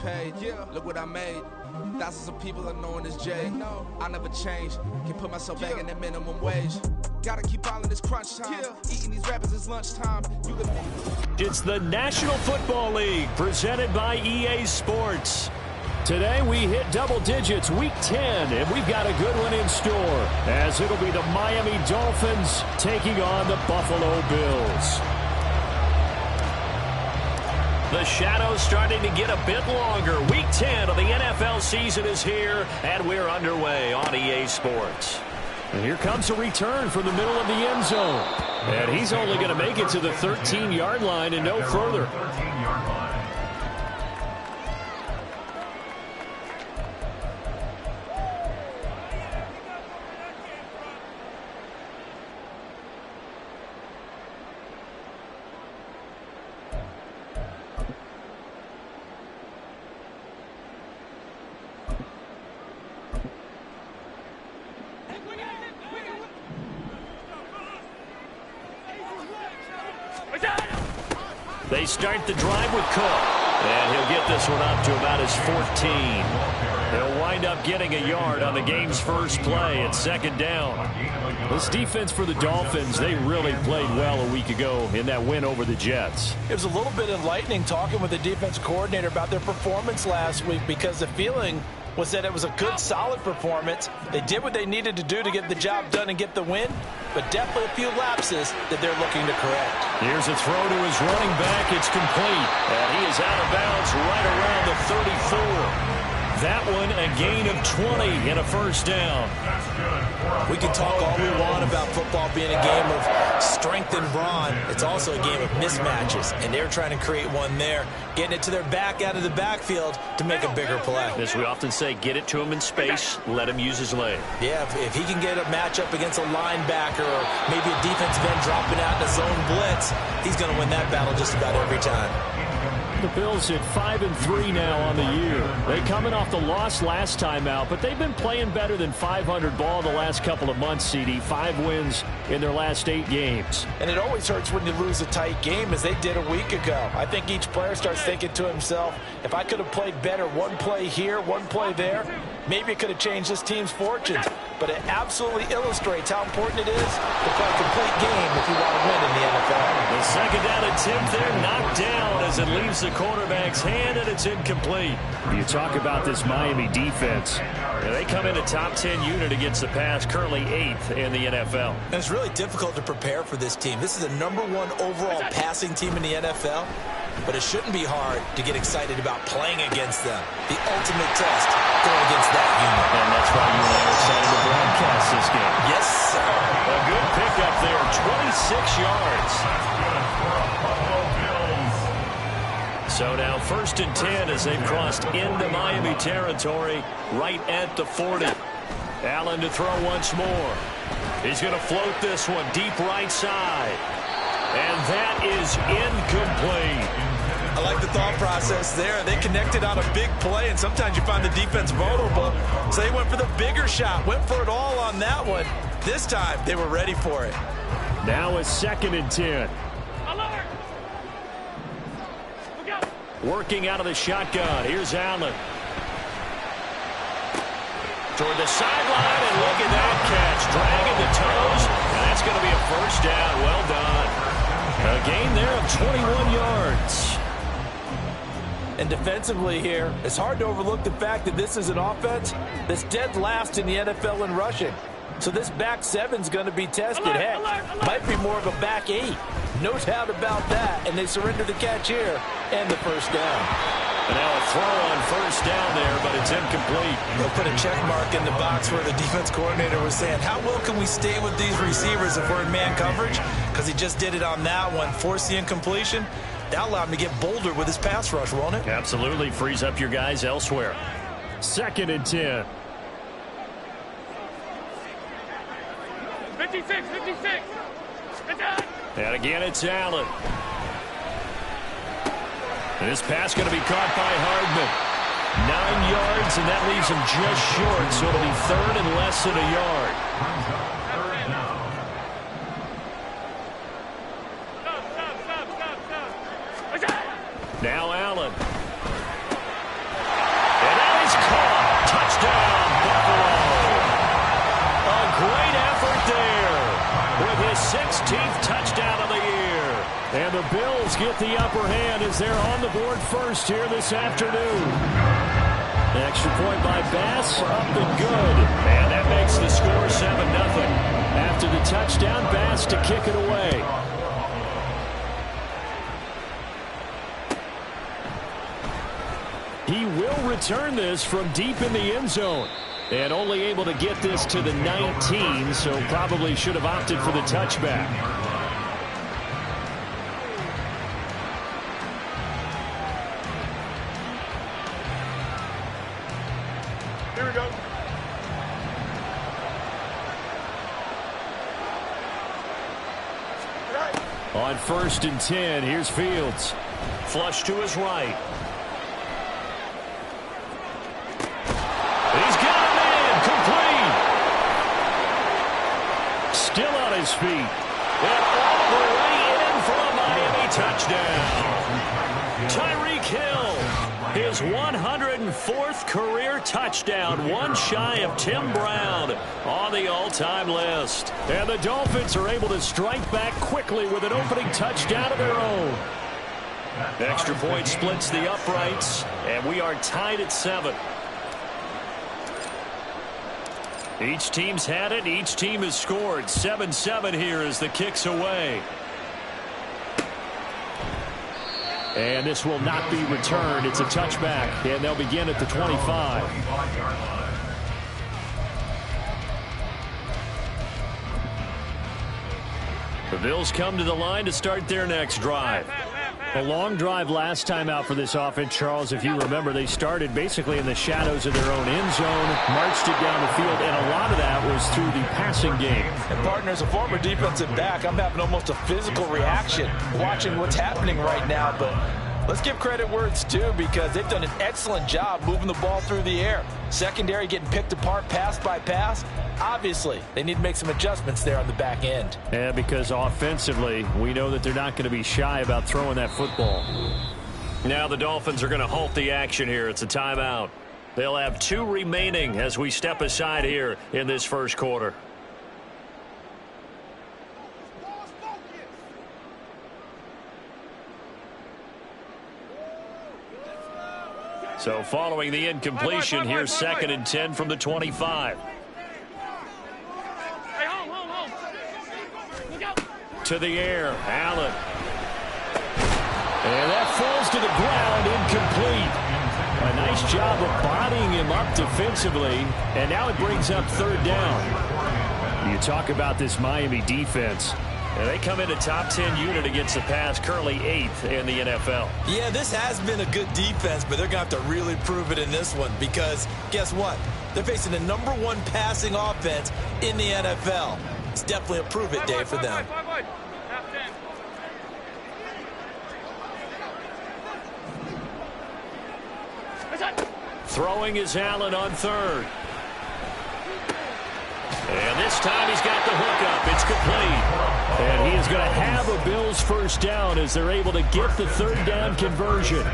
paid. Yeah, look what I made. Thousands of people are knowing this Jay. I never change. Can put myself back in that minimum wage. Gotta keep all in this crunch time. Eating these rappers is lunchtime. It's the National Football League presented by EA Sports. Today we hit double digits, week 10, and we've got a good one in store, as it'll be the Miami Dolphins taking on the Buffalo Bills. The shadow's starting to get a bit longer. Week 10 of the NFL season is here, and we're underway on EA Sports. And here comes a return from the middle of the end zone. And he's only going to make it to the 13-yard line and no further. They start the drive with Cook, and he'll get this one up to about his 14. They'll wind up getting a yard on the game's first play at second down. This defense for the Dolphins, they really played well a week ago in that win over the Jets. It was a little bit enlightening talking with the defense coordinator about their performance last week, because the feeling was that it was a good, solid performance. They did what they needed to do to get the job done and get the win, but definitely a few lapses that they're looking to correct. Here's a throw to his running back. It's complete, and he is out of bounds right around the 34. That one a gain of 20 and a first down. We can talk all we want about football being a game of strength and brawn. It's also a game of mismatches, and they're trying to create one there, getting it to their back out of the backfield to make a bigger play. As we often say, get it to him in space, let him use his leg. Yeah, if he can get a matchup against a linebacker or maybe a defensive end dropping out in a zone blitz, he's going to win that battle just about every time. The Bills at 5-3 now on the year. They coming off the loss last time out, but they've been playing better than 500 ball the last couple of months, CD. 5 wins in their last 8 games. And it always hurts when you lose a tight game, as they did a week ago. I think each player starts thinking to himself, if I could have played better one play here, one play there, maybe it could have changed this team's fortunes. But it absolutely illustrates how important it is to play a complete game if you want to win in the NFL. The second down attempt there knocked down as it leaves the quarterback's hand, and it's incomplete. You talk about this Miami defense. They come in a top 10 unit against the pass, currently 8th in the NFL. And it's really difficult to prepare for this team. This is the #1 overall passing team in the NFL. But it shouldn't be hard to get excited about playing against them. The ultimate test going against that unit. And that's why you and I are excited to broadcast this game. Yes, sir. A good pickup there, 26 yards. So now 1st and 10 as they've crossed into Miami territory right at the 40. Allen to throw once more. He's going to float this one deep right side. And that is incomplete. I like the thought process there. They connected on a big play, and sometimes you find the defense vulnerable. So they went for the bigger shot, went for it all on that one. This time, they were ready for it. Now a 2nd and 10. Working out of the shotgun. Here's Allen. Toward the sideline, and look at that catch. Dragging the toes, and that's going to be a first down. Well done. A gain there of 21 yards. And defensively here, it's hard to overlook the fact that this is an offense that's dead last in the NFL in rushing. So this back 7's going to be tested. Heck, might be more of a back 8. No doubt about that. And they surrender the catch here and the first down. And now a throw on first down there, but it's incomplete. They'll put a check mark in the box where the defense coordinator was saying, how well can we stay with these receivers if we're in man coverage? Because he just did it on that one, forced the incompletion. That allowed him to get bolder with his pass rush, won't it? Absolutely. Frees up your guys elsewhere. 2nd and 10. 56. And again, it's Allen. And this pass going to be caught by Hardman. 9 yards, and that leaves him just short, so it'll be 3rd and less than a yard. Now Allen. And the Bills get the upper hand as they're on the board first here this afternoon. An extra point by Bass, up and good. And that makes the score 7-0. After the touchdown, Bass to kick it away. He will return this from deep in the end zone. And only able to get this to the 19, so probably should have opted for the touchback. Here we go. On 1st and 10, here's Fields. Flush to his right. He's got a man, complete. Still on his feet. And all the way in for a Miami touchdown. Tyreek Hill, his 104th career touchdown, one shy of Tim Brown on the all-time list. And the Dolphins are able to strike back quickly with an opening touchdown of their own. Extra point splits the uprights, and we are tied at 7. Each team's had it. Each team has scored. 7-7 here as the kick's away. And this will not be returned. It's a touchback, and they'll begin at the 25. The Bills come to the line to start their next drive. A long drive last time out for this offense, Charles. If you remember, they started basically in the shadows of their own end zone, marched it down the field, and a lot of that was through the passing game. And partner, as a former defensive back, I'm having almost a physical reaction watching what's happening right now. But let's give credit where it's due, because they've done an excellent job moving the ball through the air. Secondary getting picked apart pass by pass. Obviously, they need to make some adjustments there on the back end. Yeah, because offensively, we know that they're not going to be shy about throwing that football. Now the Dolphins are going to halt the action here. It's a timeout. They'll have 2 remaining as we step aside here in this first quarter. So following the incompletion, here's 2nd and 10 from the 25. To the air, Allen. And that falls to the ground, incomplete. A nice job of bodying him up defensively, and now it brings up 3rd down. You talk about this Miami defense. And they come in a top 10 unit against the pass, currently 8th in the NFL. Yeah, this has been a good defense, but they're going to have to really prove it in this one, because guess what? They're facing the #1 passing offense in the NFL. It's definitely a prove-it day for them. Throwing is Allen on 3rd. And this time he's got the hook up. It's complete. And he is going to have a Bills first down as they're able to get the 3rd down conversion.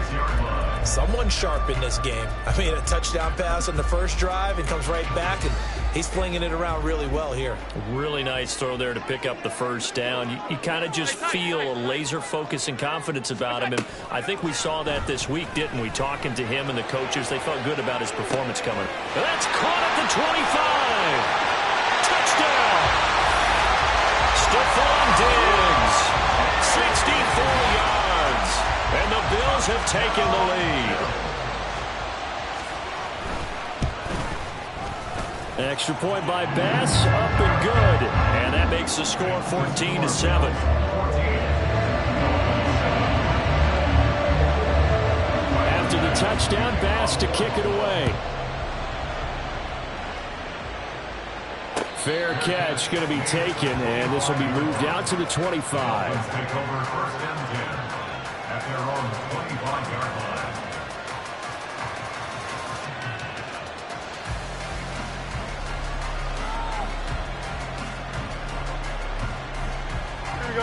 Someone sharp in this game. I mean, a touchdown pass on the first drive and comes right back, and he's flinging it around really well here. Really nice throw there to pick up the first down. You kind of just feel a laser focus and confidence about him, and I think we saw that this week, didn't we? Talking to him and the coaches, they felt good about his performance coming. That's caught at the 25. Touchdown! Stephon Diggs, 64 yards, and the Bills have taken the lead. Extra point by Bass, up and good, and that makes the score 14-7. After the touchdown, Bass to kick it away. Fair catch going to be taken, and this will be moved out to the 25.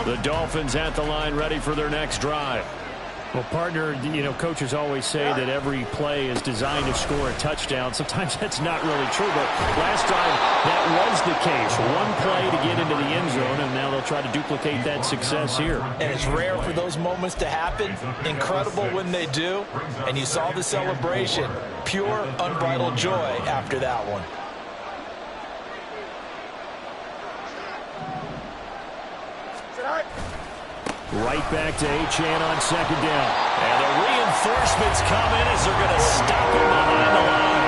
The Dolphins at the line ready for their next drive. Well, partner, coaches always say that every play is designed to score a touchdown. Sometimes that's not really true, but last time that was the case. One play to get into the end zone, and now they'll try to duplicate that success here. And it's rare for those moments to happen. Incredible when they do. And you saw the celebration. Pure, unbridled joy after that one. Right back to Achane on second down. And the reinforcements come in as they're going to stop him behind the line.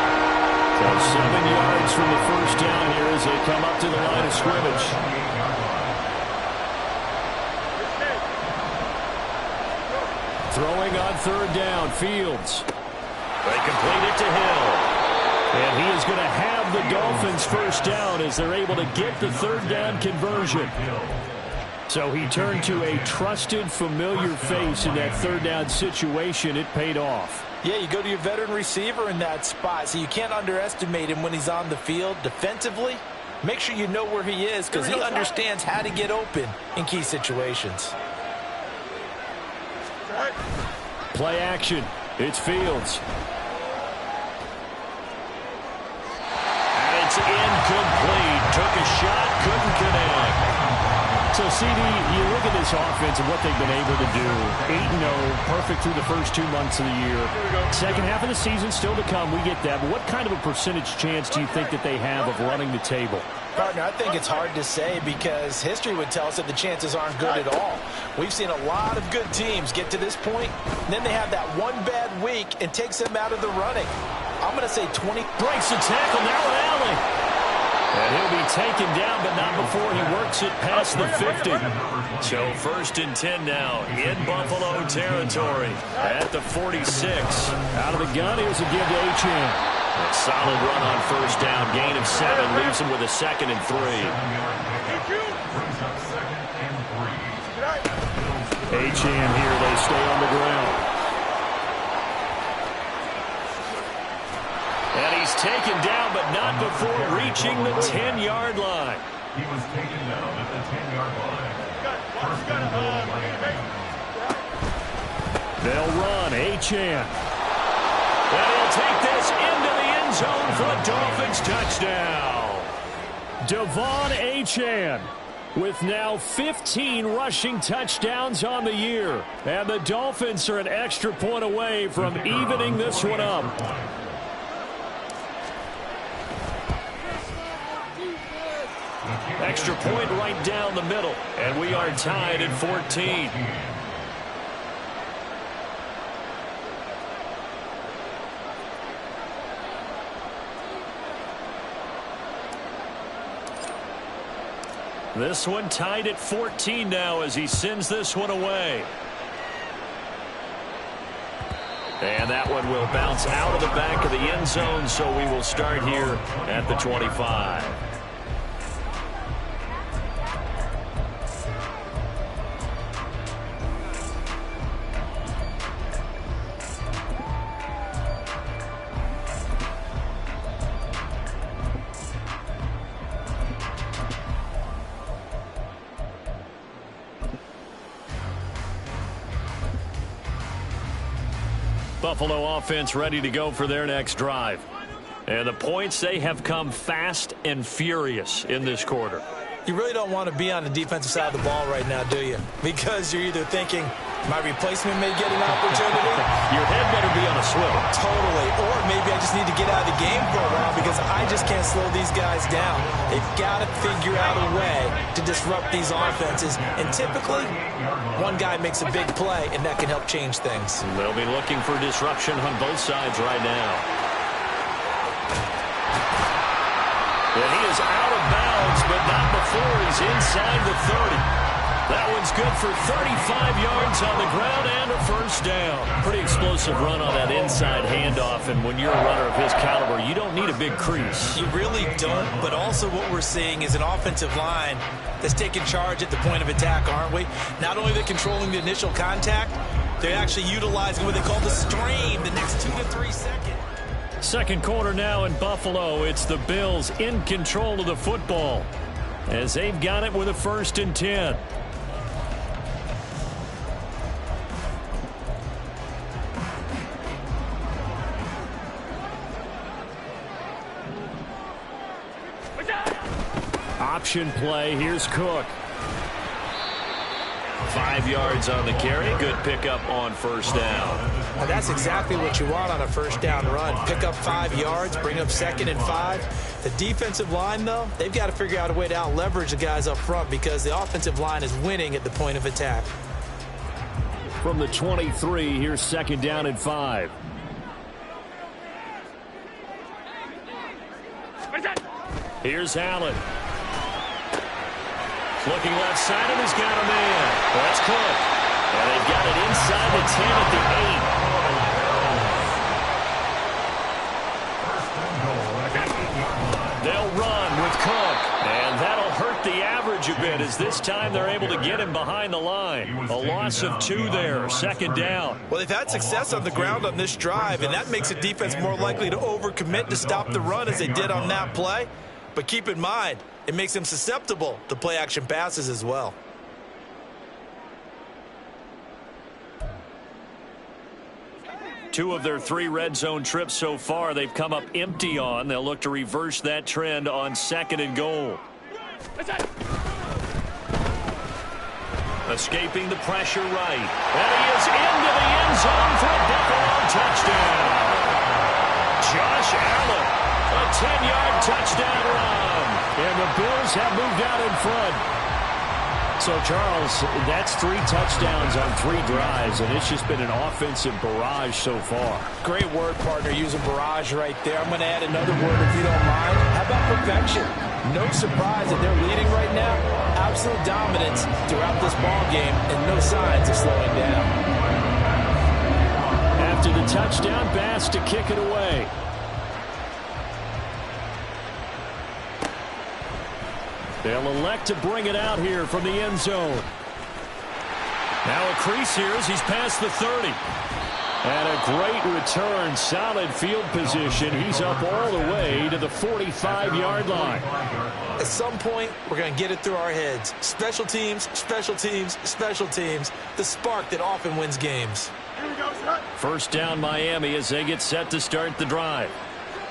So 7 yards from the first down here as they come up to the line of scrimmage. Throwing on third down, Fields. They complete it to Hill. And he is going to have the Dolphins first down as they're able to get the third down conversion. So he turned to a trusted, familiar face in that third down situation. It paid off. Yeah, you go to your veteran receiver in that spot, so you can't underestimate him when he's on the field. Defensively, make sure you know where he is because he understands how to get open in key situations. Play action. It's Fields. And it's incomplete. Took a shot, couldn't connect. So, CD, you look at this offense and what they've been able to do. 8-0, perfect through the first 2 months of the year. Second half of the season still to come. We get that. But what kind of a percentage chance do you think that they have of running the table? Partner, I think it's hard to say because history would tell us that the chances aren't good at all. We've seen a lot of good teams get to this point, and then they have that one bad week and takes them out of the running. I'm going to say 20. Breaks the tackle now with Allen. And he'll be taken down, but not before he works it past the 50. So 1st and 10 now in Buffalo territory at the 46. Out of the gun, here's a give to Achane. A solid run on first down. Gain of 7 leaves him with a 2nd and 3. Achane here, they stay on the ground. And he's taken down, but not before reaching the 10-yard line. He was taken down at the 10-yard line. They'll run. Achane. And he'll take this into the end zone for a Dolphins touchdown. Devon Achane with now 15 rushing touchdowns on the year. And the Dolphins are an extra point away from evening this one up. Extra point right down the middle, and we are tied at 14. This one tied at 14 now as he sends this one away. And that one will bounce out of the back of the end zone, so we will start here at the 25. Buffalo offense ready to go for their next drive. And the points, they have come fast and furious in this quarter. You really don't want to be on the defensive side of the ball right now, do you? Because you're either thinking, my replacement may get an opportunity. Your head better be on a swivel. Totally. Or maybe I just need to get out of the game for a while because I just can't slow these guys down. They've got to figure out a way to disrupt these offenses. And typically, one guy makes a big play, and that can help change things. They'll be looking for disruption on both sides right now. And he is out of bounds, but not before he's inside the 30. That one's good for 35 yards on the ground and a first down. Pretty explosive run on that inside handoff, and when you're a runner of his caliber, you don't need a big crease. You really don't, but also what we're seeing is an offensive line that's taking charge at the point of attack, aren't we? Not only are they controlling the initial contact, they're actually utilizing what they call the stream the next 2 to 3 seconds. Second quarter now in Buffalo. It's the Bills in control of the football as they've got it with a 1st and 10. option play. Here's Cook. 5 yards on the carry. Good pickup on first down. Well, that's exactly what you want on a first down run. Pick up 5 yards, bring up 2nd and 5. The defensive line, though, they've got to figure out a way to out-leverage the guys up front because the offensive line is winning at the point of attack. From the 23, here's 2nd down and 5. Here's Allen. Looking left side, and he's got a man. That's Cook. And they've got it inside the 10 at the 8. They'll run with Cook. And that'll hurt the average a bit as this time they're able to get him behind the line. A loss of 2 there, 2nd down. Well, they've had success on the ground on this drive, and that makes a defense more likely to overcommit to stop the run as they did on that play. But keep in mind, it makes them susceptible to play-action passes as well. Two of their 3 red zone trips so far, they've come up empty on. They'll look to reverse that trend on 2nd and goal. Escaping the pressure right. And he is into the end zone for a Buffalo touchdown. Josh Allen, a 10-yard touchdown run. And the Bills have moved out in front. So, Charles, that's 3 touchdowns on 3 drives, and it's just been an offensive barrage so far. Great word, partner, using barrage right there. I'm going to add another word if you don't mind. How about perfection? No surprise that they're leading right now. Absolute dominance throughout this ball game and no signs of slowing down. After the touchdown, Bass to kick it away. They'll elect to bring it out here from the end zone. Now a crease here as he's past the 30. And a great return, solid field position. He's up all the way to the 45-yard line. At some point, we're going to get it through our heads. Special teams, special teams, special teams. The spark that often wins games. First down Miami as they get set to start the drive.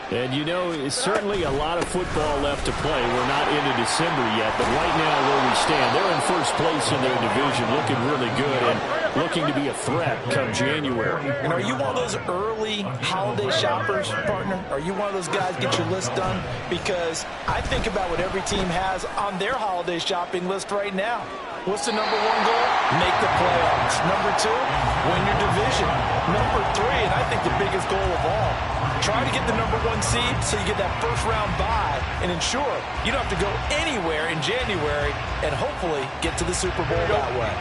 And, you know, it's certainly a lot of football left to play. We're not into December yet, but right now where we stand, they're in first place in their division, looking really good and looking to be a threat come January. And are you one of those early holiday shoppers, partner? Are you one of those guys get your list done? Because I think about what every team has on their holiday shopping list right now. What's the number 1 goal? Make the playoffs. Number 2, win your division. Number 3, and I think the biggest goal of all, try to get the number 1 seed so you get that first-round bye and ensure you don't have to go anywhere in January and hopefully get to the Super Bowl that way.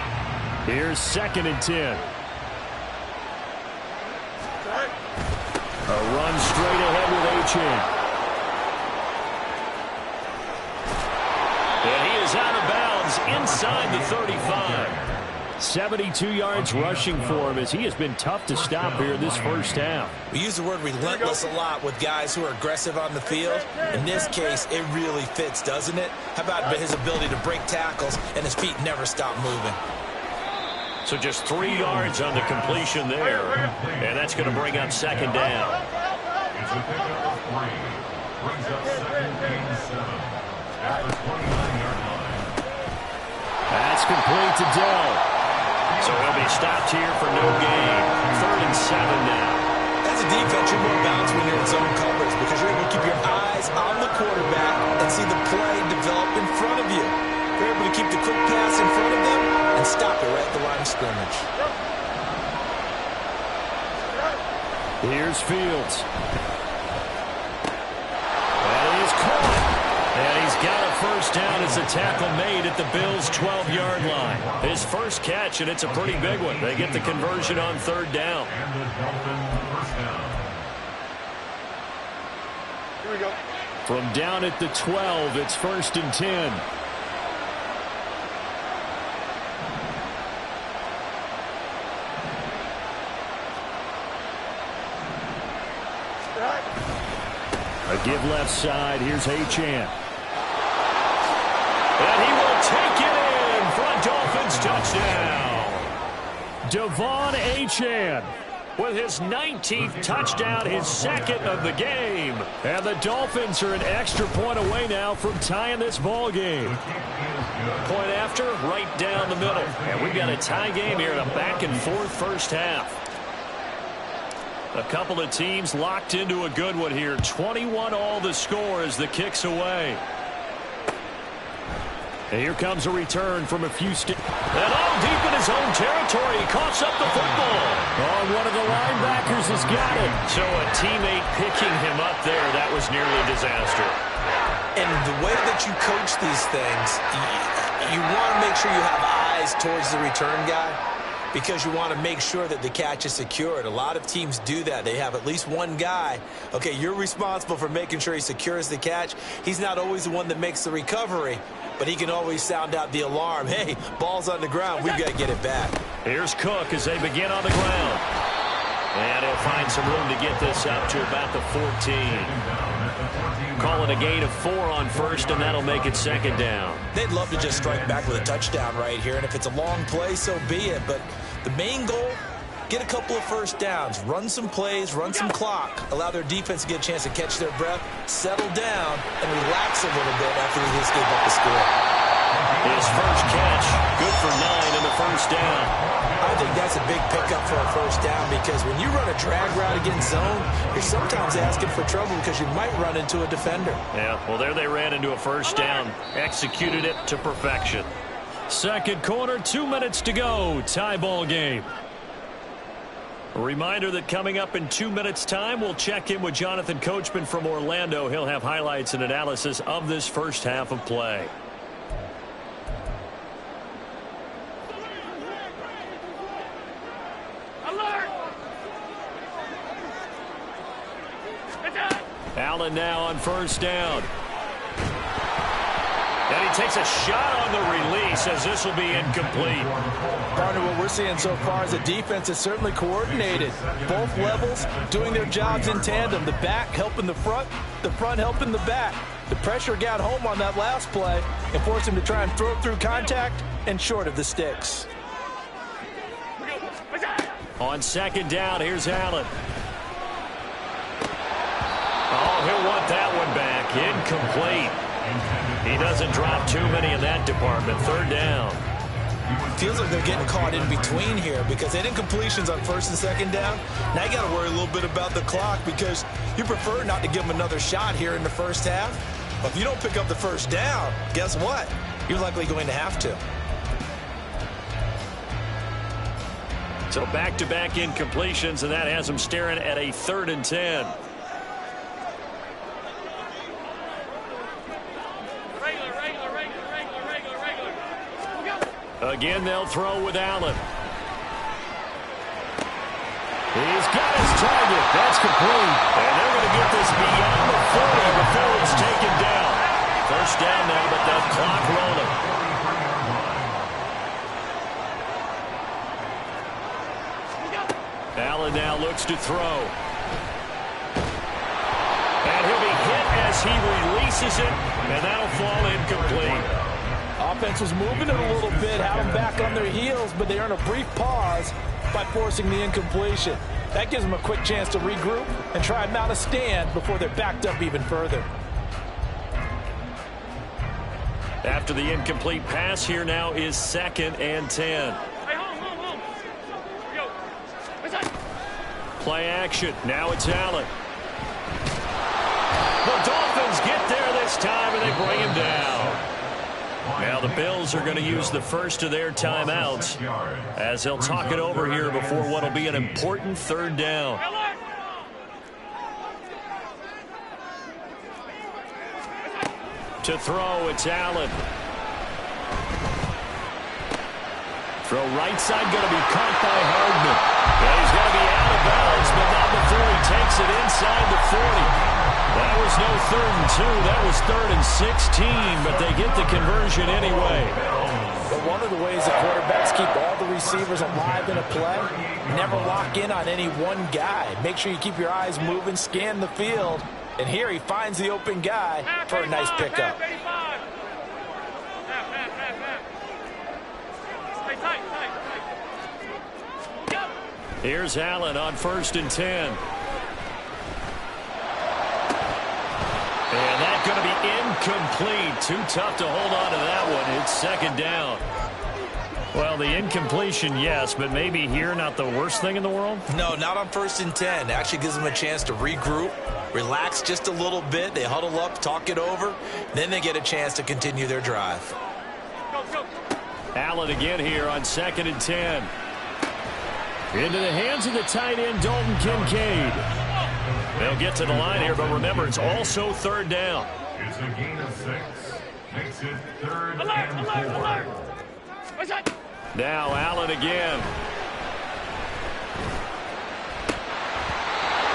Here's 2nd and 10. A run straight ahead with Achane. And he is out of bounds inside the 35. 72 yards rushing for him as he has been tough to stop here this first half. We use the word relentless a lot with guys who are aggressive on the field. In this case, it really fits, doesn't it? How about his ability to break tackles and his feet never stop moving? So just 3 yards on the completion there. And that's going to bring up 2nd down. That's complete to Dell. So he'll be stopped here for no gain. 3rd and 7 now. As a defense, you're more balanced when you're in zone coverage because you're able to keep your eyes on the quarterback and see the play develop in front of you. You're able to keep the quick pass in front of them and stop it right at the line of scrimmage. Here's Fields. And he's caught. And he's got a first down as the tackle made at the Bills' 12-yard line. His first catch, and it's a pretty big one. They get the conversion on 3rd down. Here we go. From down at the 12, it's 1st and 10. A give left side. Here's Achane. And he will take it in for a Dolphins touchdown. Devon Achane. with his 19th touchdown, his second of the game. And the Dolphins are an extra point away now from tying this ball game. Point after, right down the middle. And we've got a tie game here in a back-and-forth first half. A couple of teams locked into a good one here. 21-all the score as the kick's away. And here comes a return from a few steps. And all deep in his own territory. He coughs up the football. Oh, one of the linebackers has got it. So a teammate picking him up there, that was nearly a disaster. And the way that you coach these things, you want to make sure you have eyes towards the return guy because you want to make sure that the catch is secured. A lot of teams do that. They have at least one guy. Okay, you're responsible for making sure he secures the catch. He's not always the one that makes the recovery, but he can always sound out the alarm. Hey, ball's on the ground. We've got to get it back. Here's Cook as they begin on the ground. And he'll find some room to get this up to about the 14. Calling a gain of 4 on first, and that'll make it second down. They'd love to just strike back with a touchdown right here, and if it's a long play, so be it. But the main goal, get a couple of first downs, run some plays, run some clock, allow their defense to get a chance to catch their breath, settle down, and relax a little bit after they just gave up the score. His first catch, good for 9 in the first down. I think that's a big pickup for a first down because when you run a drag route against zone, you're sometimes asking for trouble because you might run into a defender. Yeah, well, there they ran into a first down, executed it to perfection. Second quarter, 2 minutes to go, tie ball game. A reminder that coming up in 2 minutes' time, we'll check in with Jonathan Coachman from Orlando. He'll have highlights and analysis of this first half of play. Allen now on first down. And he takes a shot on the release as this will be incomplete. Partner, what we're seeing so far is the defense is certainly coordinated. Both levels doing their jobs in tandem. The back helping the front helping the back. The pressure got home on that last play and forced him to try and throw through contact and short of the sticks. On second down, here's Allen. Oh, he'll want that one back. Incomplete. He doesn't drop too many in that department. Third down. Feels like they're getting caught in between here because they did completions on first and second down. Now you got to worry a little bit about the clock because you prefer not to give them another shot here in the first half. But if you don't pick up the first down, guess what? You're likely going to have to. So back-to-back incompletions, and that has them staring at a 3rd and 10. Again, they'll throw with Allen. He's got his target. That's complete. And they're going to get this beyond the 40 before it's taken down. First down now, but that clock rolling. Allen now looks to throw. And he'll be hit as he releases it, and that'll fall incomplete. Offense was moving it a little bit, had them back on their heels, but they earn a brief pause by forcing the incompletion. That gives them a quick chance to regroup and try and mount a stand before they're backed up even further. After the incomplete pass, here now is 2nd and 10. Play action. Now it's Allen. The Dolphins get there this time, and they bring him down. Now the Bills are going to use the first of their timeouts as they'll talk it over here before what will be an important 3rd down. To throw, it's Allen. Throw right side, going to be caught by Hardman. And he's going to be out of bounds, but not before he takes it inside the 40. That was no 3rd and 2. That was 3rd and 16, but they get the conversion anyway. But one of the ways the quarterbacks keep all the receivers alive in a play, never lock in on any one guy. Make sure you keep your eyes moving, scan the field. And here he finds the open guy for a nice pickup. Here's Allen on 1st and 10. And that's going to be incomplete. Too tough to hold on to that one. It's 2nd down. Well, the incompletion, yes, but maybe here not the worst thing in the world? No, not on 1st and 10. It actually gives them a chance to regroup, relax just a little bit. They huddle up, talk it over. Then they get a chance to continue their drive. Allen again here on 2nd and 10. Into the hands of the tight end, Dalton Kincaid. They'll get to the line here, but remember, it's also 3rd down. It's a gain of 6. Makes it 3rd Alert, and alert, 4. alert. What's that? Now Allen again.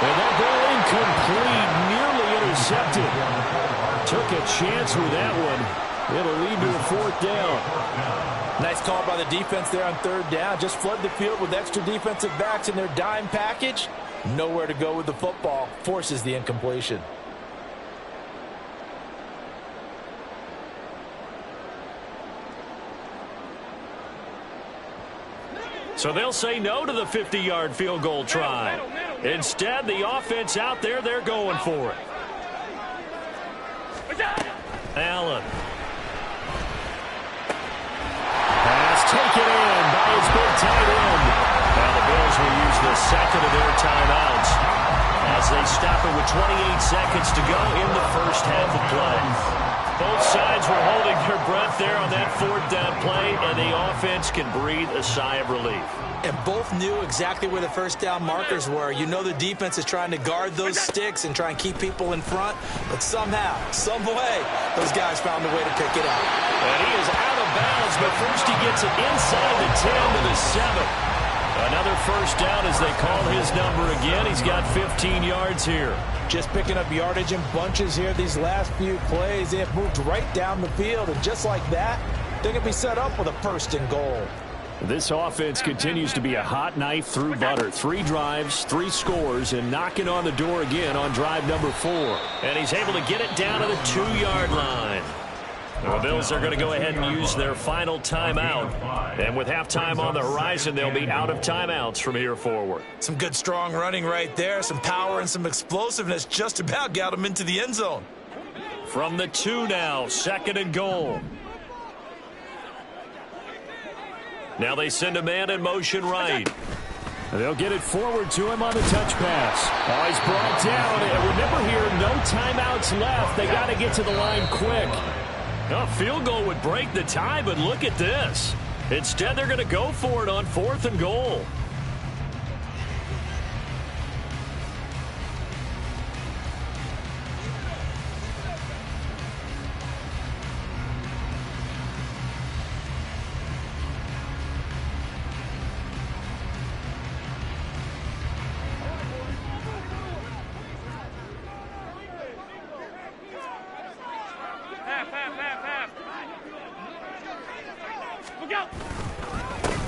And that ball incomplete, nearly intercepted. Took a chance with that one. It'll lead to a 4th down. Nice call by the defense there on 3rd down. Just flood the field with extra defensive backs in their dime package. Nowhere to go with the football. Forces the incompletion. So they'll say no to the 50-yard field goal try. Instead, the offense out there, they're going for it. Allen. Pass taken in by his big tight end. Now the Bills will use the 2nd of their timeouts as they stop it with 28 seconds to go in the 1st half of play. Both sides were holding their breath there on that 4th down play, and the offense can breathe a sigh of relief. And both knew exactly where the 1st down markers were. You know the defense is trying to guard those sticks and try and keep people in front, but somehow, some way, those guys found a way to pick it up. And he is out of bounds, but first he gets it inside the 10 to the 7. Another 1st down as they call his number again. He's got 15 yards here. Just picking up yardage in bunches here these last few plays. They have moved right down the field, and just like that, they can be set up with a 1st and goal. This offense continues to be a hot knife through butter. 3 drives, 3 scores, and knocking on the door again on drive number 4. And he's able to get it down to the 2-yard line. The Bills are going to go ahead and use their final timeout. And with halftime on the horizon, they'll be out of timeouts from here forward. Some good strong running right there. Some power and some explosiveness just about got them into the end zone. From the 2 now, 2nd and goal. Now they send a man in motion right. They'll get it forward to him on the touch pass. Oh, he's brought down. And remember here, no timeouts left. They got to get to the line quick. A field goal would break the tie, but look at this. Instead, they're going to go for it on 4th and goal.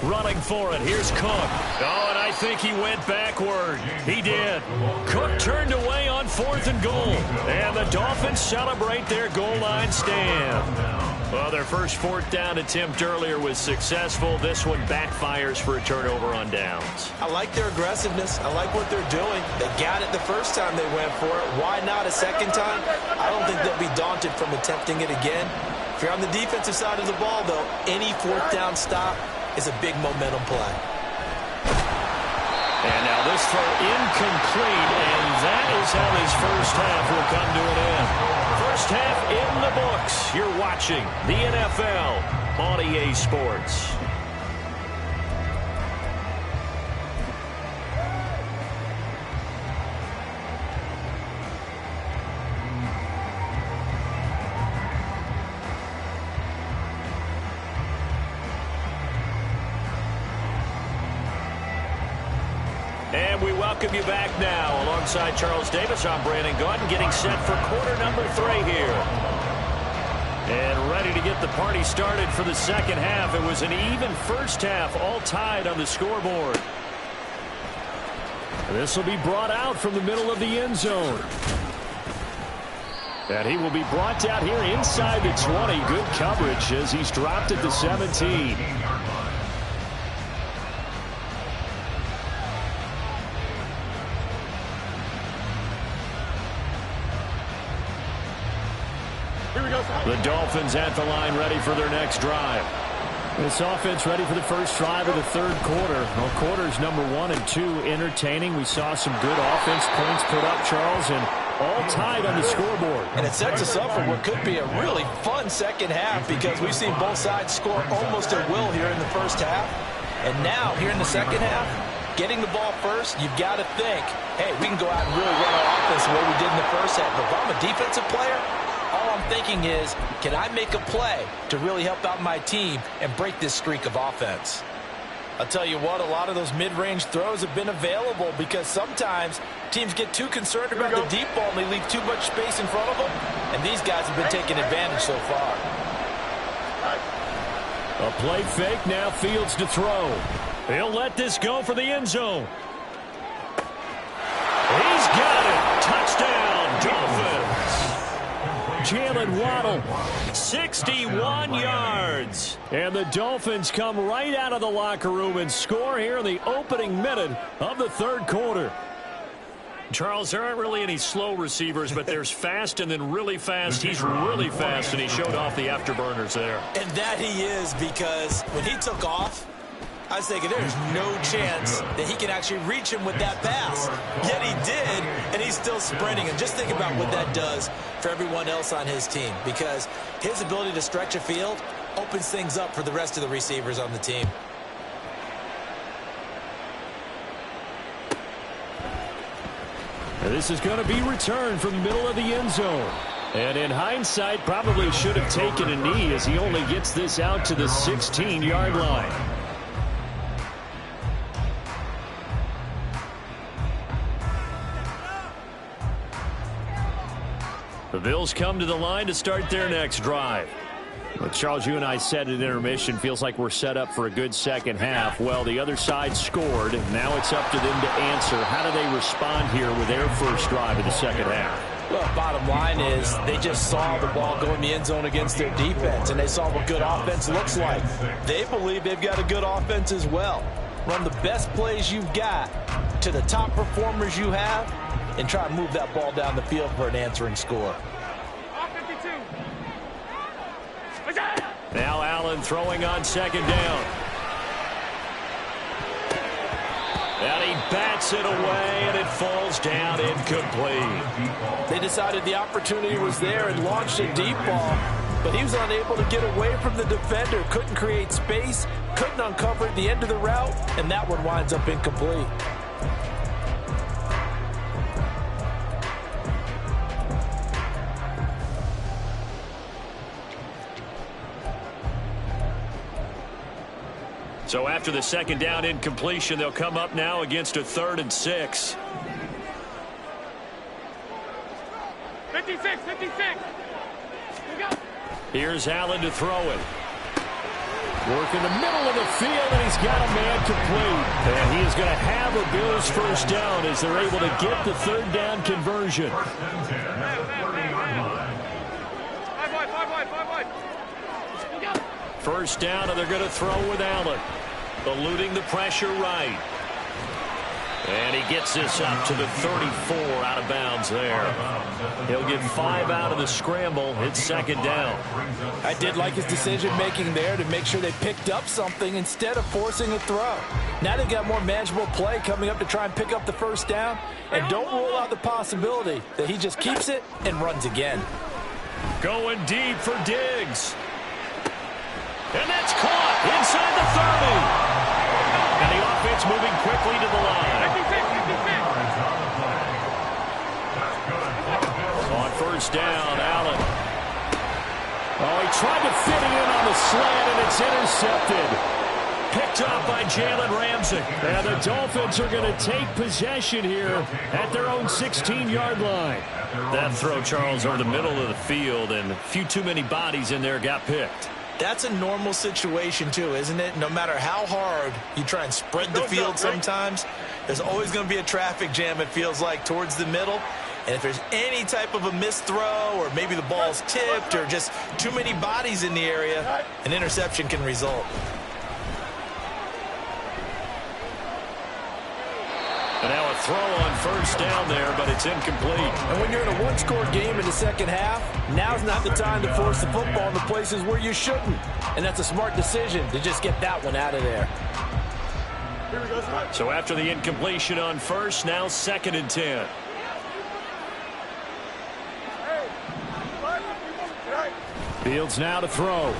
Running for it. Here's Cook. Oh, and I think he went backward. He did. Cook turned away on 4th and goal. And the Dolphins celebrate their goal line stand. Well, their first 4th down attempt earlier was successful. This one backfires for a turnover on downs. I like their aggressiveness. I like what they're doing. They got it the first time they went for it. Why not a second time? I don't think they'll be daunted from attempting it again. If you're on the defensive side of the ball, though, any 4th down stop is a big momentum play. And now this throw incomplete, and that is how this first half will come to an end. First half in the books. You're watching the NFL on EA Sports. And we welcome you back now. Alongside Charles Davis, I'm Brandon Gordon, getting set for quarter number 3 here. And ready to get the party started for the second half. It was an even first half, all tied on the scoreboard. This will be brought out from the middle of the end zone. And he will be brought down here inside the 20. Good coverage as he's dropped at the 17. Here we go. The Dolphins at the line ready for their next drive. This offense ready for the first drive of the third quarter. Well, quarters number 1 and 2 entertaining. We saw some good offense points put up, Charles, and all tied on the scoreboard. And it sets us up for what could be a really fun second half because we've seen both sides score almost at will here in the first half. And now, here in the second half, getting the ball first, you've got to think, hey, we can go out and really run our offense the way we did in the first half. But if I'm a defensive player, all I'm thinking is, can I make a play to really help out my team and break this streak of offense? I'll tell you what, a lot of those mid-range throws have been available because sometimes teams get too concerned about the deep ball and they leave too much space in front of them. And these guys have been taking advantage so far. A play fake, now Fields to throw. He'll let this go for the end zone. He's got it. Touchdown, Dolphins. Jalen Waddle, 61 yards. And the Dolphins come right out of the locker room and score here in the opening minute of the third quarter. Charles, there aren't really any slow receivers, but there's fast and then really fast. He's really fast, and he showed off the afterburners there. And that he is, because when he took off, I was thinking there's no chance that he can actually reach him with that pass. Yet he did, and he's still sprinting. And just think about what that does for everyone else on his team, because his ability to stretch a field opens things up for the rest of the receivers on the team. This is going to be returned from the middle of the end zone. And in hindsight, probably should have taken a knee as he only gets this out to the 16-yard line. The Bills come to the line to start their next drive. But Charles, you and I said at intermission, feels like we're set up for a good second half. Well, the other side scored. Now it's up to them to answer. How do they respond here with their first drive of the second half? Well, bottom line is they just saw the ball go in the end zone against their defense, and they saw what good offense looks like. They believe they've got a good offense as well. Run the best plays you've got to the top performers you have, and try to move that ball down the field for an answering score. Now Allen throwing on second down. And he bats it away, and it falls down incomplete. They decided the opportunity was there and launched a deep ball, but he was unable to get away from the defender, couldn't create space, couldn't uncover at the end of the route, and that one winds up incomplete. So after the second down incompletion, they'll come up now against a 3rd and 6. 56. Here's Allen to throw it. Work in the middle of the field, and he's got a man complete. And he is going to have a Bills first down as they're able to get the 3rd down conversion. First down, and they're going to throw with Allen. Eluding the pressure right. And he gets this up to the 34 out of bounds there. He'll get 5 out of the scramble. It's second down. I did like his decision-making there to make sure they picked up something instead of forcing a throw. Now they've got more manageable play coming up to try and pick up the first down. And don't rule out the possibility that he just keeps it and runs again. Going deep for Diggs. And that's caught inside the 30. And the offense moving quickly to the line. 56. On first down, Allen. Oh, he tried to fit it in on the slant, and it's intercepted. Picked up by Jalen Ramsey. And the Dolphins are going to take possession here at their own 16-yard line. That throw, Charles, over the middle of the field, and a few too many bodies in there got picked. That's a normal situation, too, isn't it? No matter how hard you try and spread the field sometimes, there's always going to be a traffic jam, it feels like, towards the middle. And if there's any type of a missed throw or maybe the ball's tipped or just too many bodies in the area, an interception can result. And now a throw on first down there, but it's incomplete. And when you're in a one-score game in the second half, now's not the time to force the football in the places where you shouldn't. And that's a smart decision to just get that one out of there. So after the incompletion on first, now 2nd and 10. Fields now to throw.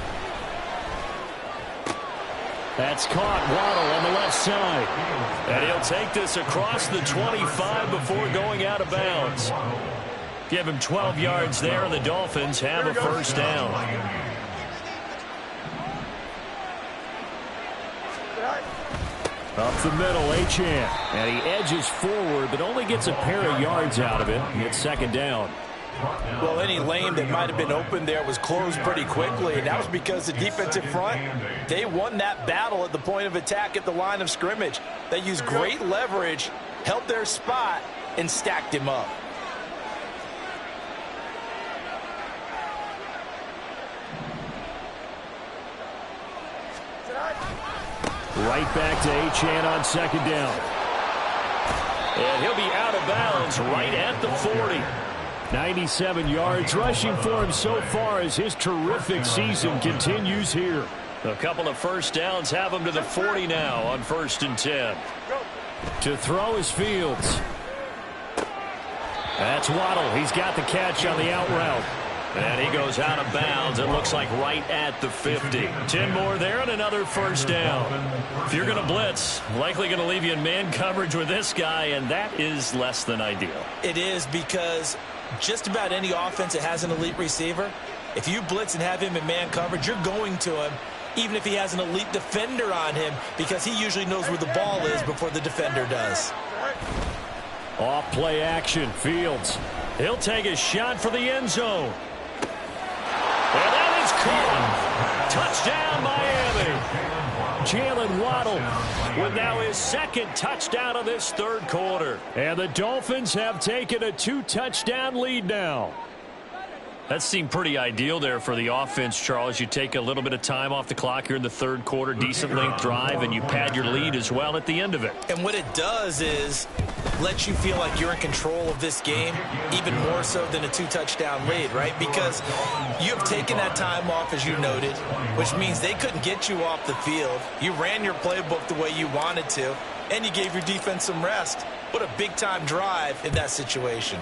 That's caught. Waddle on the left side. And he'll take this across the 25 before going out of bounds. Give him 12 yards there, and the Dolphins have a first down. Up the middle, Achane. And he edges forward, but only gets a pair of yards out of it. It's 2nd down. Well, any lane that might have been open there was closed pretty quickly, and that was because the defensive front, they won that battle at the point of attack at the line of scrimmage. They used great leverage, held their spot, and stacked him up. Right back to Achane on 2nd down. And he'll be out of bounds right at the 40. 97 yards rushing for him so far as his terrific season continues here. A couple of first downs have him to the 40 now on 1st and 10. To throw is Fields. That's Waddle. He's got the catch on the out route. And he goes out of bounds, it looks like right at the 50. 10 more there and another first down. If you're going to blitz, likely going to leave you in man coverage with this guy, and that is less than ideal. It is, because just about any offense that has an elite receiver, if you blitz and have him in man coverage, you're going to him, even if he has an elite defender on him, because he usually knows where the ball is before the defender does. Off play action, Fields. He'll take a shot for the end zone. And that is caught. Touchdown, Miami. Jalen Waddle with now his 2nd touchdown of this 3rd quarter. And the Dolphins have taken a 2-touchdown lead now. That seemed pretty ideal there for the offense, Charles. You take a little bit of time off the clock here in the 3rd quarter, decent length drive, and you pad your lead as well at the end of it. And what it does is let you feel like you're in control of this game, even more so than a 2-touchdown lead, right? Because you have taken that time off, as you noted, which means they couldn't get you off the field. You ran your playbook the way you wanted to, and you gave your defense some rest. What a big-time drive in that situation.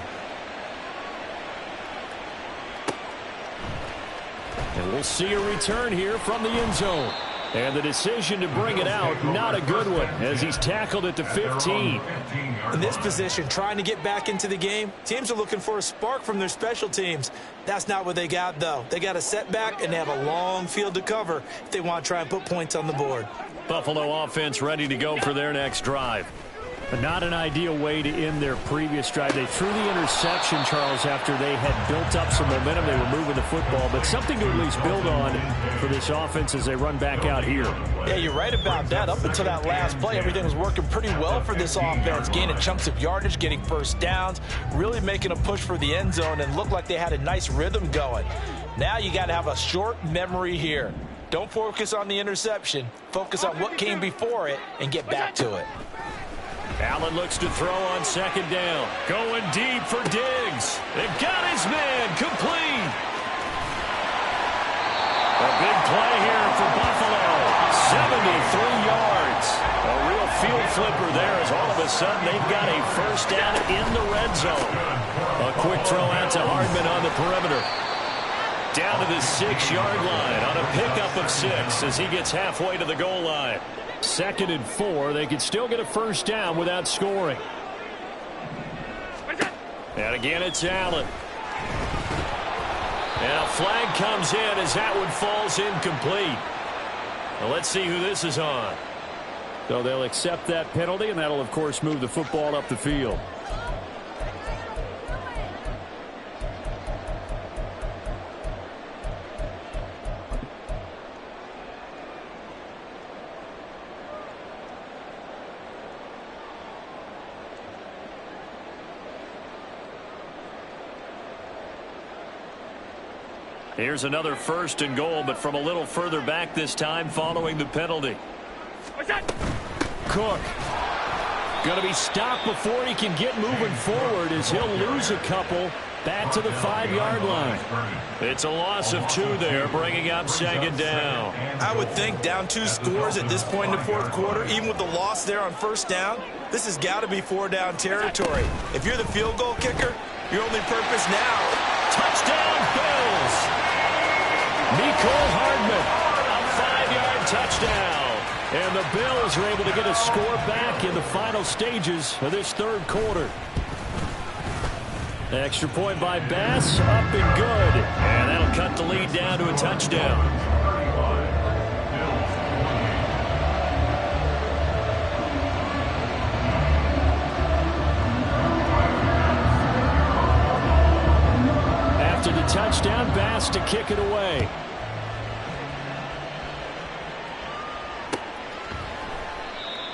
And we'll see a return here from the end zone. And the decision to bring it out, not a good one, as he's tackled at the 15. In this position, trying to get back into the game, teams are looking for a spark from their special teams. That's not what they got, though. They got a setback, and they have a long field to cover if they want to try and put points on the board. Buffalo offense ready to go for their next drive. But not an ideal way to end their previous drive. They threw the interception, Charles, after they had built up some momentum. They were moving the football, but something to at least build on for this offense as they run back out here. Yeah, you're right about that. Up until that last play, everything was working pretty well for this offense, gaining chunks of yardage, getting first downs, really making a push for the end zone, and looked like they had a nice rhythm going. Now you got to have a short memory here. Don't focus on the interception. Focus on what came before it and get back to it. Allen looks to throw on 2nd down. Going deep for Diggs. They got his man complete. A big play here for Buffalo. 73 yards. A real field flipper there as all of a sudden they've got a first down in the red zone. A quick throw out to Hardman on the perimeter. Down to the 6-yard line on a pickup of 6 as he gets halfway to the goal line. 2nd and 4. They could still get a first down without scoring. And again, it's Allen. And a flag comes in as that one falls incomplete. Well, let's see who this is on. So they'll accept that penalty, and that'll, of course, move the football up the field. Here's another 1st and goal, but from a little further back this time following the penalty. Cook. Going to be stopped before he can get moving forward as he'll lose a couple back to the 5-yard line. It's a loss of 2 there, bringing up second down. I would think down 2 scores at this point in the fourth quarter, even with the loss there on first down, this has got to be 4-down territory. If you're the field goal kicker, your only purpose now. Touchdown, Bills! Nicole Hardman, a 5-yard touchdown. And the Bills are able to get a score back in the final stages of this third quarter. Extra point by Bass, up and good. And that'll cut the lead down to a touchdown. After the touchdown, Bass to kick it away.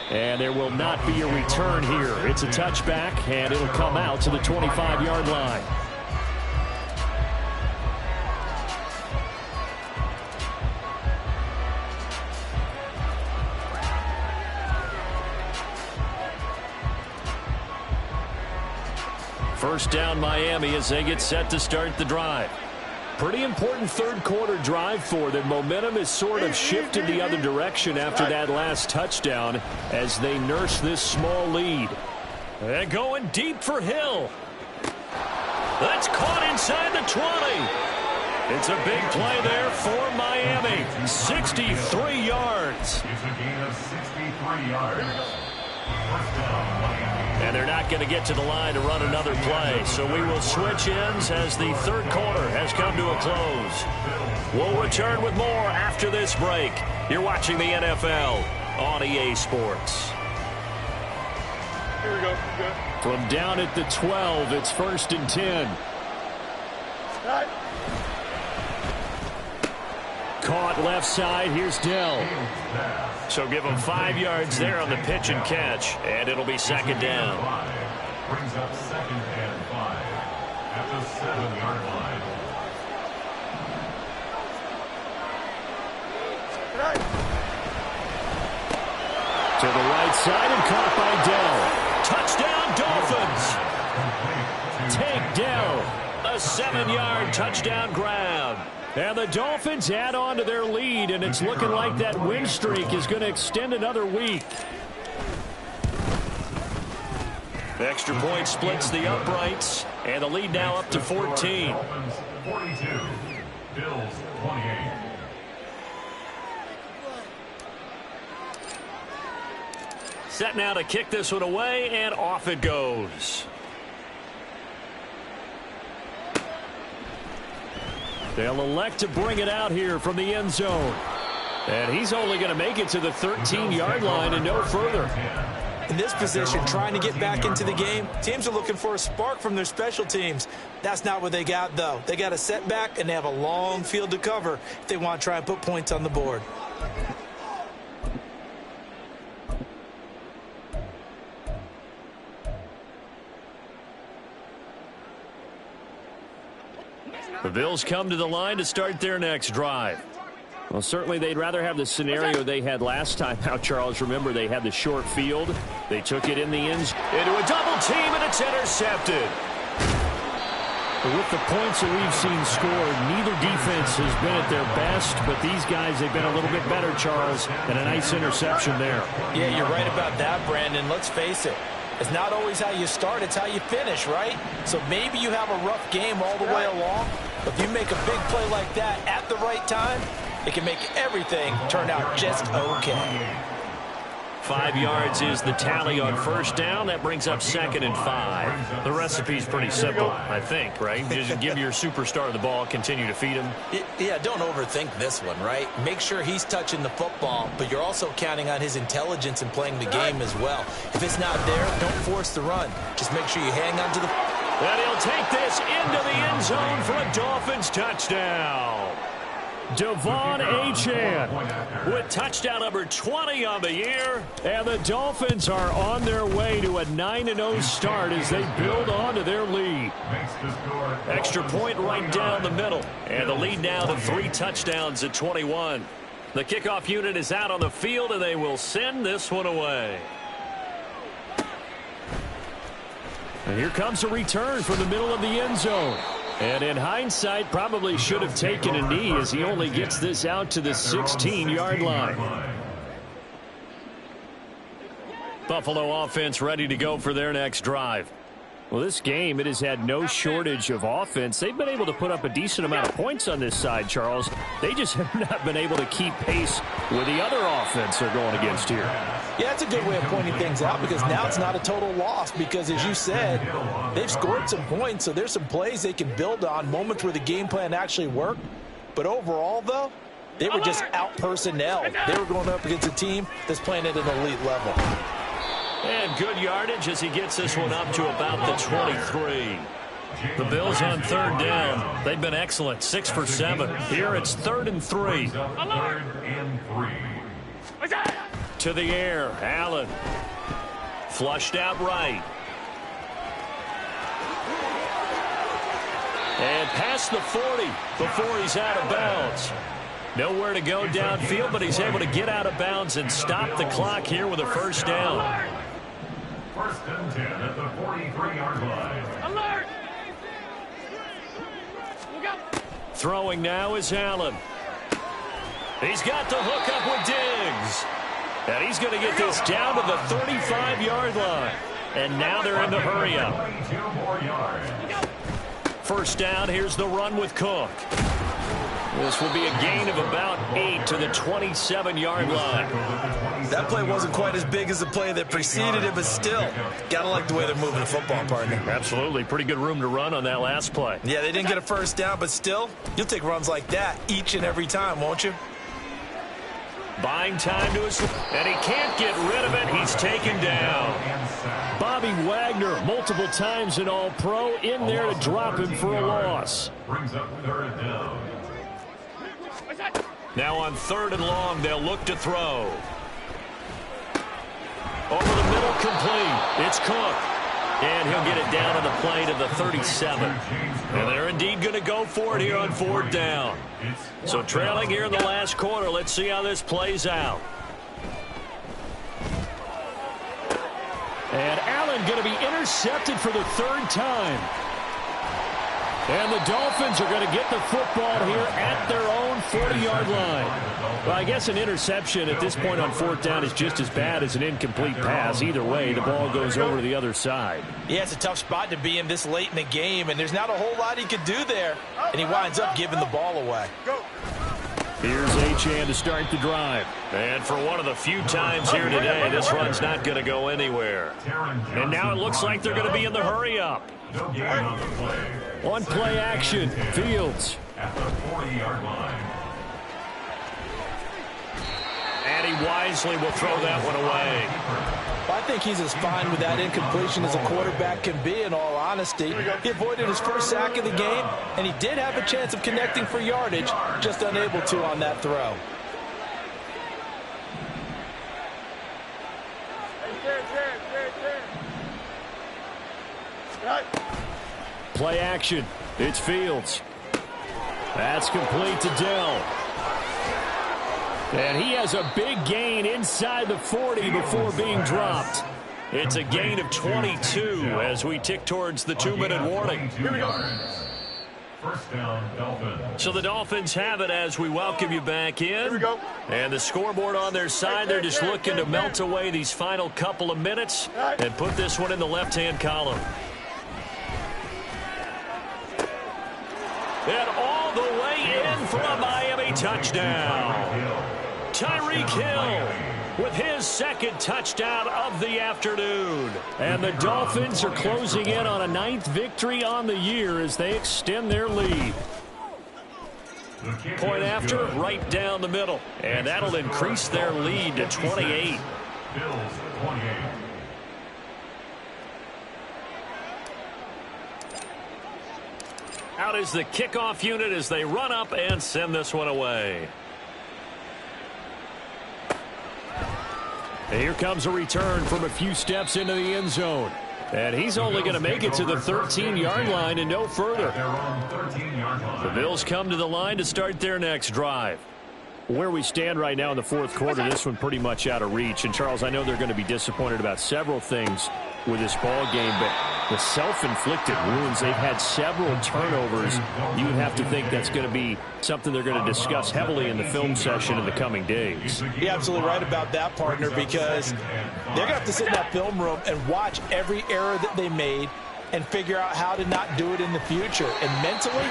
And there will not be a return here. It's a touchback, and it'll come out to the 25-yard line. First down, Miami, as they get set to start the drive. Pretty important third quarter drive for them. Momentum has sort of shifted the other direction after that last touchdown as they nurse this small lead. And going deep for Hill. That's caught inside the 20. It's a big play there for Miami. 63 yards. It's a gain of 63 yards. First down, Miami. And they're not going to get to the line to run another play. So we will switch ends as the third quarter has come to a close. We'll return with more after this break. You're watching the NFL on EA Sports. Here we go. Good. From down at the 12, it's 1st and 10. Right. Caught left side. Here's Dell. So give him 5 yards there on the pitch and catch, and it'll be second down. Brings up 2nd and 5 at the 7-yard line. Right. To the right side and caught by Dell. Touchdown, Dolphins. Take Dell. A 7-yard touchdown grab. And the Dolphins add on to their lead, and it's looking like that win streak is going to extend another week. The extra point splits the uprights, and the lead now up to 14. Dolphins 42, Bills 28. Set now to kick this one away, and off it goes. They'll elect to bring it out here from the end zone. And he's only going to make it to the 13-yard line and no further. In this position, trying to get back into the game, teams are looking for a spark from their special teams. That's not what they got, though. They got a setback, and they have a long field to cover if they want to try and put points on the board. The Bills come to the line to start their next drive. Well, certainly they'd rather have the scenario they had last time out, Charles. Remember, they had the short field. They took it in the ends into a double team, and it's intercepted. But with the points that we've seen scored, neither defense has been at their best, but these guys, they've been a little bit better, Charles, and a nice interception there. Yeah, you're right about that, Brandon. Let's face it. It's not always how you start, it's how you finish, right? So maybe you have a rough game all the way along, but if you make a big play like that at the right time, it can make everything turn out just okay. 5 yards is the tally on first down. That brings up 2nd and 5. The recipe's pretty simple, I think, right? Just give your superstar the ball, continue to feed him. Yeah, don't overthink this one, right? Make sure he's touching the football, but you're also counting on his intelligence in playing the game as well. If it's not there, don't force the run. Just make sure you hang on to the... And he'll take this into the end zone for a Dolphins touchdown. Devon Achane with touchdown number 20 on the year. And the Dolphins are on their way to a 9-0 start as they build on to their lead. Extra point right down the middle. And the lead now to 3 touchdowns at 21. The kickoff unit is out on the field, and they will send this one away. And here comes a return from the middle of the end zone. And in hindsight, probably should have taken a knee as he only gets this out to the 16-yard line. Buffalo offense ready to go for their next drive. Well, this game, it has had no shortage of offense. They've been able to put up a decent amount of points on this side, Charles. They just have not been able to keep pace with the other offense they're going against here. Yeah, it's a good way of pointing things out because now it's not a total loss because, as you said, they've scored some points, so there's some plays they can build on, moments where the game plan actually worked. But overall, though, they were just out-personnelled. They were going up against a team that's playing at an elite level. And good yardage as he gets this one up to about the 23. The Bills on third down. They've been excellent, 6 for 7. Here it's 3rd and 3. To the air, Allen. Flushed out right. And past the 40 before he's out of bounds. Nowhere to go downfield, but he's able to get out of bounds and stop the clock here with a first down. 1st and 10 at the 43-yard line. Alert! Throwing now is Allen. He's got the hook up with Diggs. And he's going to get this down to the 35-yard line. And now they're in the hurry-up. 22 more yards. First down, here's the run with Cook. This will be a gain of about 8 to the 27-yard line. That play wasn't quite as big as the play that preceded it, but still, gotta like the way they're moving the football, partner. Absolutely. Pretty good room to run on that last play. Yeah, they didn't get a first down, but still, you'll take runs like that each and every time, won't you? Buying time to his... And he can't get rid of it. He's taken down. Bobby Wagner, multiple times an All-Pro, in there to drop him for a loss. Brings up 3rd down. Now on 3rd and long, they'll look to throw. Over the middle, complete. It's Cook. And he'll get it down on the play to the 37. And they're indeed going to go for it here on 4th down. So trailing here in the last quarter. Let's see how this plays out. And Allen going to be intercepted for the 3rd time. And the Dolphins are going to get the football here at their own 40-yard line. Well, I guess an interception at this point on 4th down is just as bad as an incomplete pass. Either way, the ball goes over to the other side. Yeah, it's a tough spot to be in this late in the game, and there's not a whole lot he could do there. And he winds up giving the ball away. Here's Achane to start the drive. And for one of the few times here today, this run's not going to go anywhere. And now it looks like they're going to be in the hurry-up. On play action, Fields. At the 40-yard line. And he wisely will throw that one away. I think he's as fine with that incompletion as a quarterback can be, in all honesty. He avoided his first sack of the game, and he did have a chance of connecting for yardage, just unable to on that throw. Play action. It's Fields. That's complete to Dell. And he has a big gain inside the 40 before being dropped. It's a gain of 22 as we tick towards the 2-minute warning. Here we go. First down, Dolphins. So the Dolphins have it as we welcome you back in. Here we go. And the scoreboard on their side, they're just looking to melt away these final couple of minutes and put this one in the left-hand column. And all the way in for a Miami touchdown. Tyreek Hill with his 2nd touchdown of the afternoon. And the Dolphins are closing in on a 9th victory on the year as they extend their lead. Point after, right down the middle. And that'll increase their lead to 28. Bills 28. Out is the kickoff unit as they run up and send this one away. And here comes a return from a few steps into the end zone. And he's only going to make it to the 13-yard line and no further. The Bills come to the line to start their next drive. Where we stand right now in the 4th quarter, this one pretty much out of reach. And, Charles, I know they're going to be disappointed about several things with this ball game, but The self-inflicted wounds. They've had several turnovers. You would have to think that's going to be something they're going to discuss heavily in the film session in the coming days. You're absolutely right about that, partner, because they're going to have to sit in that film room and watch every error that they made and figure out how to not do it in the future. And mentally,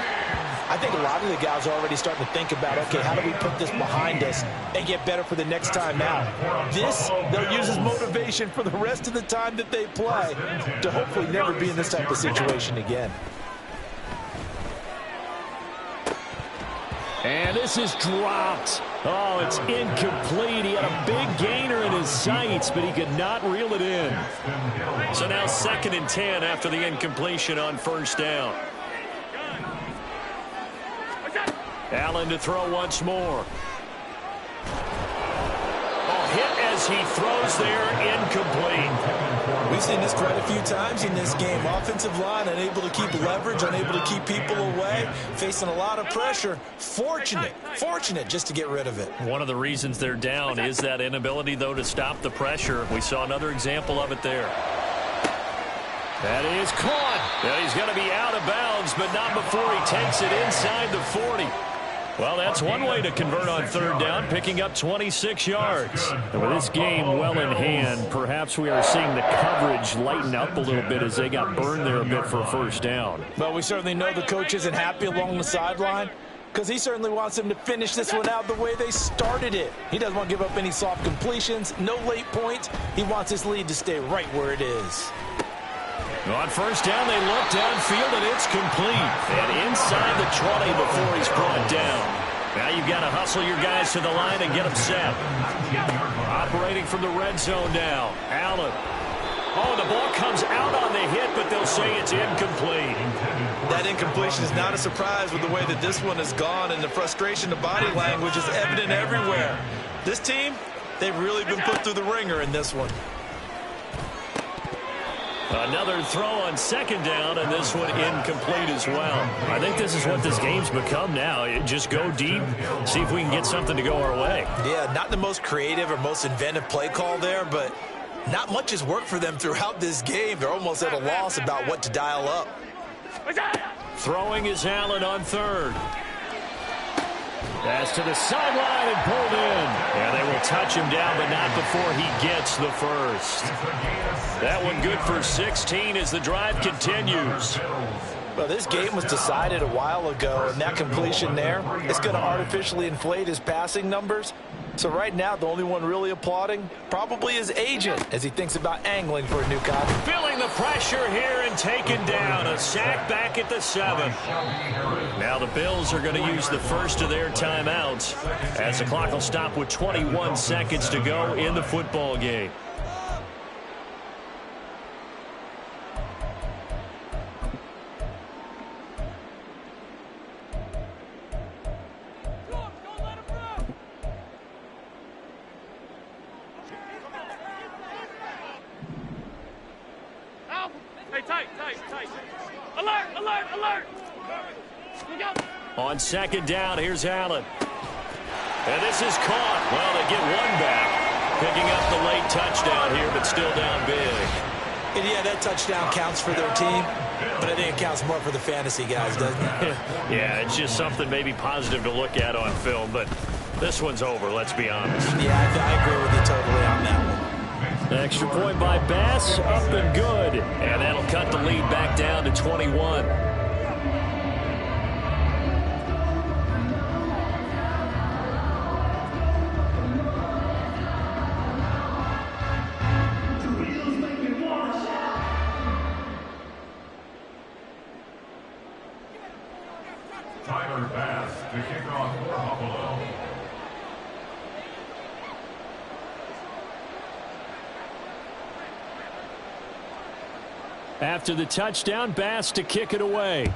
I think a lot of the guys are already starting to think about, okay, how do we put this behind us and get better for the next time out? This, they'll use as motivation for the rest of the time that they play to hopefully never be in this type of situation again. And this is dropped. Oh, it's incomplete. He had a big gainer in his sights, but he could not reel it in. So now 2nd and 10 after the incompletion on 1st down. Allen to throw once more. Oh, hit as he throws there, incomplete. We've seen this quite a few times in this game. Offensive line unable to keep leverage, unable to keep people away, facing a lot of pressure. Fortunate just to get rid of it. One of the reasons they're down is that inability, though, to stop the pressure. We saw another example of it there. That is caught. Yeah, he's going to be out of bounds, but not before he takes it inside the 40. Well, that's one way to convert on 3rd down, picking up 26 yards. And with this game well in hand, perhaps we are seeing the coverage lighten up a little bit as they got burned there a bit for a 1st down. Well, we certainly know the coach isn't happy along the sideline because he certainly wants them to finish this one out the way they started it. He doesn't want to give up any soft completions, no late points. He wants his lead to stay right where it is. On 1st down, they look downfield, and it's complete. And inside the 20 before he's brought down. Now you've got to hustle your guys to the line and get them set. Operating from the red zone now. Allen. Oh, the ball comes out on the hit, but they'll say it's incomplete. That incompletion is not a surprise with the way that this one has gone, and the frustration, the body language is evident everywhere. This team, they've really been put through the ringer in this one. Another throw on 2nd down, and this one incomplete as well. I think this is what this game's become now. Just go deep, see if we can get something to go our way. Yeah, not the most creative or most inventive play call there, but not much has worked for them throughout this game. They're almost at a loss about what to dial up. Throwing is Allen on 3rd. Pass to the sideline and pulled in. And they will touch him down, but not before he gets the 1st. That one good for 16 as the drive continues. Well, this game was decided a while ago, and that completion there is going to artificially inflate his passing numbers. So right now, the only one really applauding probably his agent as he thinks about angling for a new contract. Feeling the pressure here and taken down. A sack back at the 7. Now the Bills are going to use the first of their timeouts as the clock will stop with 21 seconds to go in the football game. On 2nd down, here's Allen. And this is caught. Well, they get one back. Picking up the late touchdown here, but still down big. And yeah, that touchdown counts for their team, but I think it counts more for the fantasy guys, doesn't it? Yeah, it's just something maybe positive to look at on film, but this one's over, let's be honest. Yeah, I agree with you totally on that one. Extra point by Bass, up and good. And that'll cut the lead back down to 21. Bass to kick off for Buffalo. After the touchdown, Bass to kick it away.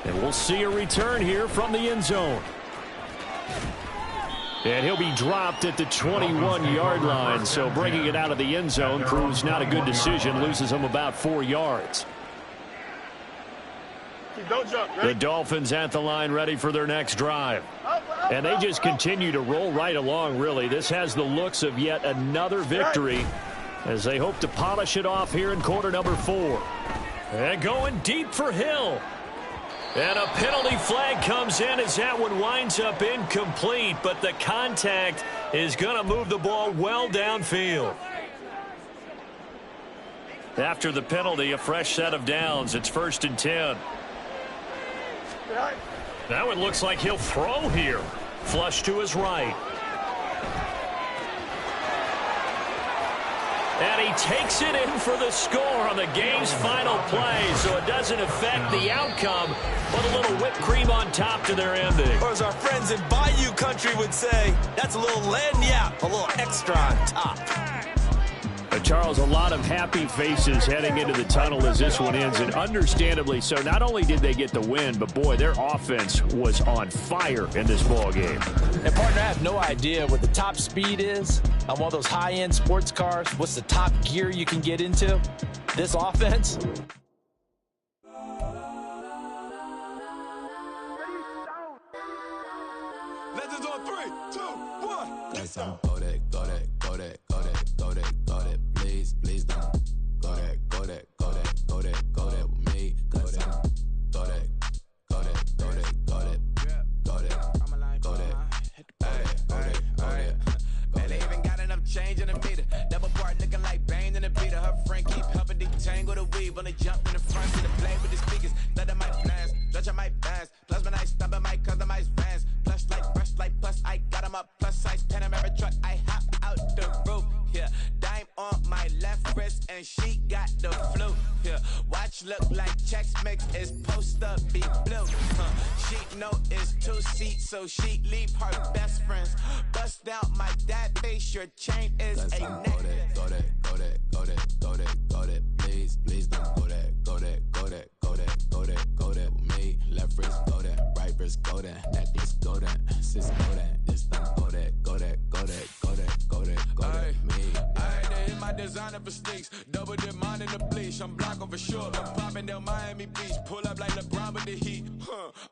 And we'll see a return here from the end zone. And he'll be dropped at the 21-yard line, so bringing it out of the end zone proves not a good decision, loses him about 4 yards. Don't jump. Ready? The Dolphins at the line ready for their next drive. And they just continue to roll right along, really. This has the looks of yet another victory as they hope to polish it off here in quarter number 4. And going deep for Hill. And a penalty flag comes in as that one winds up incomplete, but the contact is going to move the ball well downfield. After the penalty, a fresh set of downs. It's 1st and 10. That one looks like he'll throw here. Flush to his right. And he takes it in for the score on the game's final play, so it doesn't affect the outcome, but a little whipped cream on top to their ending. Or as our friends in Bayou Country would say, that's a little lagniappe, a little extra on top. Charles, a lot of happy faces heading into the tunnel as this one ends, and understandably so. Not only did they get the win, but boy, their offense was on fire in this ball game. And partner, I have no idea what the top speed is on one of those high-end sports cars. What's the top gear you can get into? This offense. Legends on 3, 2, 1. Yes, I'm go that, go that, go that, go that, go that, go that. Please don't go that, go that, go that, go that, go that with me. Go that, go that, go that, go that, go that, go that, go that, go that. Man, they even got enough change in the meter. Double part looking like Bane in the beater. Her friend keep helping detangle the weave. When they jump in the front to the play with the speakers. Let them might blast, judge I might pass. Plus when I stop, I might customize vans. Plus like brush like plus, I got them up. Plus size Panamera truck, I hop out the roof. Yeah, dime on my left wrist and she got the flu. Yeah, watch look like Chex Mix is supposed to be blue. She know it's 2 seats, so she leave her best friends. Bust down my dad face, your chain is a neck. Go that, go that, go that, go that, go that, go that. Please don't go that, go that, go that, go that, go that, go that with me. Left wrist go that, right wrist go that, necklace go that, sis go that, this don't go that, go that, go that, go that, go that, go that with me. They hit my designer for sneaks, double dip mine in the bleach. I'm blocking for sure. I'm popping down Miami Beach, pull up like LeBron with the heat.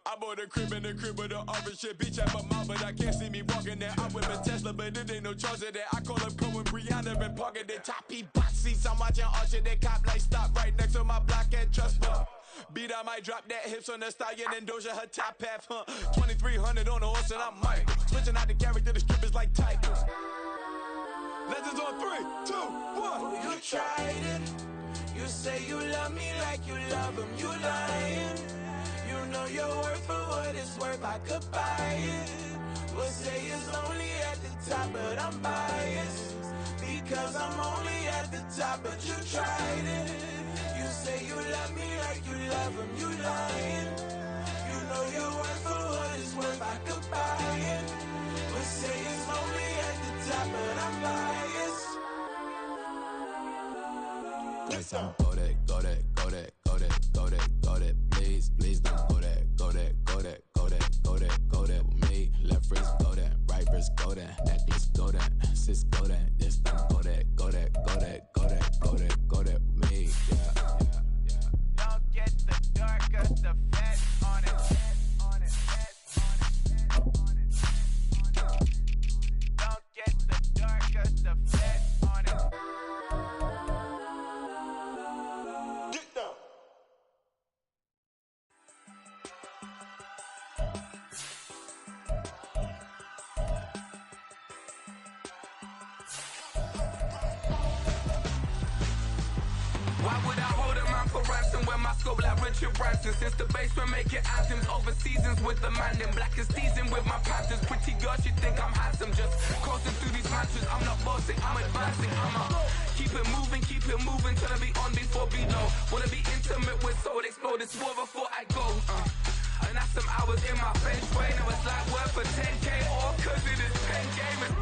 I bought a crib in the crib with the office shit. Beach at my mouth, but I can't see me walking there. I'm with a Tesla, but it ain't no charge of that. I call up Cohen, Brianna, and parking the top box seats. I'm watching Archer, they cop like stop right next to my block and trust me. Beat, I might drop that hips on the stallion and Doja her top half, 2300 on the horse and I'm Michael. Switching out the character, the strippers like titles. Legends on 3, 2, 1. You tried it. You say you love me like you love him. You lying. You know your worth for what it's worth. I could buy it. We'll say it's only at the top, but I'm biased because I'm only at the top. But you tried it. You say you love me like you love him. You lying. You know your worth for what it's worth. I could buy it. We'll say it's only at the top, but I'm biased. Yes, I'm go that, go that, go that, go that, go that, go that. Please don't go that, go that, go that, go that, go that, go that with me. Left wrist go that, right wrist go that, necklace go that, sis go that, this don't go that, go that, go that, go that, go that, go that with me. Yeah. Don't get the darker, the fat on it. Don't get the darker, the fat on it. Get down. Why would I hold a man for ransom when my scope like Richard Branson? Since the basement making anthems over seasons with the man in black is teasing with my panthers. Pretty girl, she think I'm handsome. Just coasting through these mantras. I'm not bossing, I'm advancing. I'ma keep it moving till I be on before below. Wanna be intimate with soul, explode this war before I go. And that's some hours in my bench way. Now it's like worth for 10K or cause it is pen gaming.